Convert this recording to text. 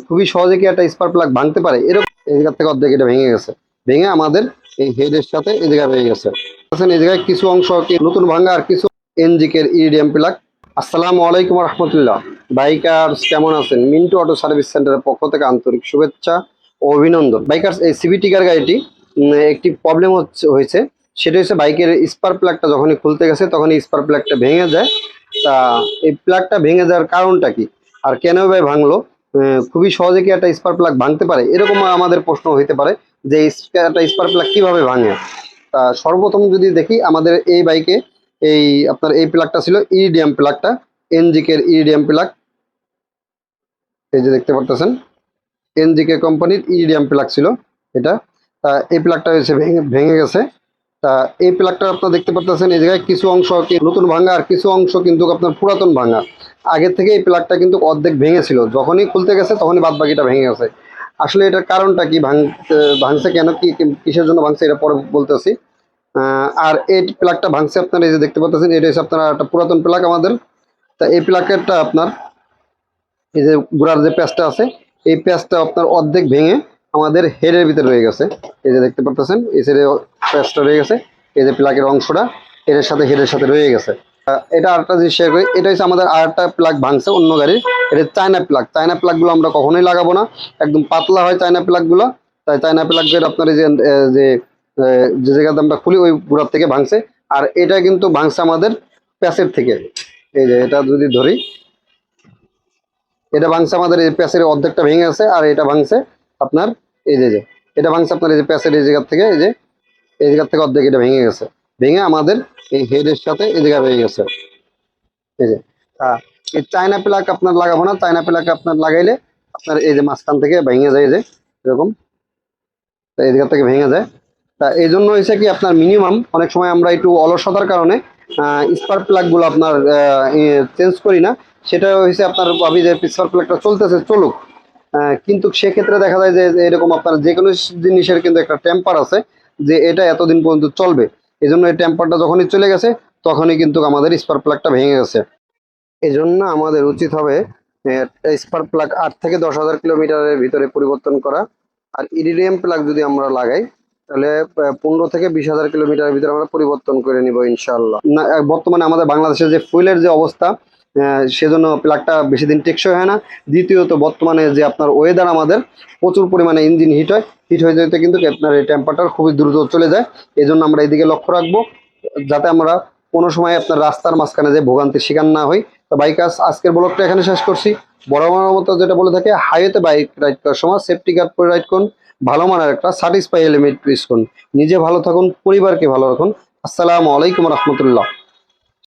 খুবই সহজে কি একটা স্পার্ক প্লাগ ভাঙতে পারে, এরকম এই জায়গা থেকে অর্ধেক এটা ভেঙে গেছে। ভেঙে আমাদের এই হেডের সাথে এই জায়গায় হয়ে গেছে। এই জায়গায় কিছু অংশ নতুন ভাঙা আর কিছু এনজিকের ইরিডিয়াম প্লাগ। আসসালামু আলাইকুম রহমতুল্লাহ। বাইকার্স কেমন আছেন? মিন্টু অটো সার্ভিস সেন্টারের পক্ষ থেকে আন্তরিক শুভেচ্ছা ও অভিনন্দন। বাইকার্স এই সিভিটি কার গাড়িটি একটি প্রবলেম হয়েছে, সেটা হচ্ছে বাইকের স্পার্ক প্লাগটা যখনই খুলতে গেছে তখনই স্পার্ক প্লাগটা ভেঙে যায়। তা এই প্লাগটা ভেঙে যাওয়ার কারণটা কি আর কেন ভাই ভাঙলো? খুবই সহজে কি একটা স্পার্ক প্লাগ ভাঙতে পারে, এরকম আমাদের প্রশ্ন হইতে পারে যে একটা স্পার্ক প্লাগ কিভাবে ভাঙে। তা সর্বপ্রথম যদি দেখি আমাদের এই বাইকে এই আপনার এই প্লাগটা ছিল ইরিডিয়াম প্লাগটা, এনজিকের ইরিডিয়াম প্লাগ। এই যে দেখতে পারতেছেন এনজিকে কোম্পানির ইরিডিয়াম প্লাগ ছিল এটা। তা এই প্লাগটা হয়েছে ভেঙে গেছে। তা এই প্লাগটা আপনারা দেখতে পারতেছেন এই জায়গায় কিছু অংশ নতুন ভাঙা আর কিছু অংশ কিন্তু আপনার পুরাতন ভাঙা। আগে থেকে এই প্লাগটা কিন্তু অর্ধেক ভেঙেছিল, যখনই খুলতে গেছে তখনই বাদ বাকিটা ভেঙে গেছে। আসলে এটার কারণটা কি, ভাঙছে কেন, কি কিসের জন্য ভাঙছে, এটা পরে বলতেছি। আর এই প্লাগটা ভাঙছে আপনার এই যে দেখতে পাচ্ছেন, এটা হচ্ছে আপনার একটা পুরাতন প্লাগ আমাদের। তা এই প্লাগেরটা আপনার এই যে গোড়ার যে প্যাচটা আছে, এই প্যাচটা আপনার অর্ধেক ভেঙে আমাদের হেডের ভিতরে রয়ে গেছে। এই যে দেখতে পাচ্ছেন এই সাইডে প্যাচটা রয়ে গেছে, এই যে প্লাগের অংশটা এর সাথে হেডের সাথে রয়ে গেছে। এটা আরেকটা জিনিস শেয়ার করি, এটা হচ্ছে আমাদের আরেকটা প্লাগ ভাঙছে অন্য গাড়ির। এটা চায়না প্লাগ। চায়না প্লাগগুলো আমরা কখনোই লাগাবো না, একদম পাতলা হয় চায়না প্লাগগুলো। তাই চায়না প্লাগের আপনার এই যে যে জায়গাতে আমরা খুলি ওই গোড়ার থেকে ভাঙছে। আর এটা কিন্তু ভাঙছে আমাদের প্যাচের থেকে। এই যে এটা যদি ধরি, এটা ভাঙছে আমাদের এই প্যাচের অর্ধেকটা ভেঙে গেছে। আর এটা ভাঙছে আপনার এই যে এটা ভাঙছে আপনার এই যে প্যাচের এই জায়গার থেকে, এই জায়গার থেকে অর্ধেক এটা ভেঙে গেছে। ভেঙে আমাদের এই হেডের সাথে এই জায়গায় হয়ে গেছে। এই যে এই চায়না প্লাগ আপনার লাগাবো না। চায়না প্লাগ আপনার লাগাইলে আপনার এই যে মাঝখান থেকে ভেঙে যায়, যে এরকম এই জায়গা থেকে ভেঙে যায়। তা এই জন্য হয়েছে কি আপনার মিনিমাম অনেক সময় আমরা একটু অলসতার কারণে স্পার্ক প্লাগগুলো আপনার চেঞ্জ করি না। সেটা হয়েছে আপনার ভাবি যে স্পার্ক প্লাগটা চলতেছে চলুক, কিন্তু সেক্ষেত্রে দেখা যায় যে এরকম আপনার যে কোনো জিনিসের কিন্তু একটা টেম্পার আছে, যে এটা এতদিন পর্যন্ত চলবে। এই জন্য এই টেম্পারটা যখনই চলে গেছে তখনই কিন্তু আমাদের স্পার্ক প্লাগটা ভেঙে গেছে। এই জন্য আমাদের উচিত হবে স্পার্ক প্লাগ 8 থেকে 10,000 কিলোমিটারের ভিতরে পরিবর্তন করা। আর ইরিডিয়াম প্লাগ যদি আমরা লাগাই তাহলে 15 থেকে 20,000 কিলোমিটারের ভিতরে আমরা পরিবর্তন করে নিব ইনশাআল্লাহ। না, বর্তমানে আমাদের বাংলাদেশে যে ফুয়েলের যে অবস্থা, সেজন্য প্লাগটা বেশি দিন টেকসই হয় না। দ্বিতীয়ত বর্তমানে যে আপনার ওয়েদার, আমাদের প্রচুর পরিমাণে ইঞ্জিন হিট হয়। হিট হয়ে যেতে কিন্তু আপনার এই টেম্পারটা খুবই দ্রুত চলে যায়। এই জন্য আমরা এইদিকে লক্ষ্য রাখবো, যাতে আমরা কোনো সময় আপনার রাস্তার মাঝখানে যে ভোগান্তির শিকার না হই। তো বাইকার্স আজকের ব্লগটা এখানে শেষ করছি। বরাবরের মতো যেটা বলে থাকে, হাইওয়েতে বাইক রাইড করার সময় সেফটি গার্ড পরে রাইড করুন, ভালো মানের একটা সাটিসফাই হেলমেট ইউজ করুন। নিজে ভালো থাকুন, পরিবারকে ভালো রাখুন। আসসালামু আলাইকুম রহমতুল্লাহ।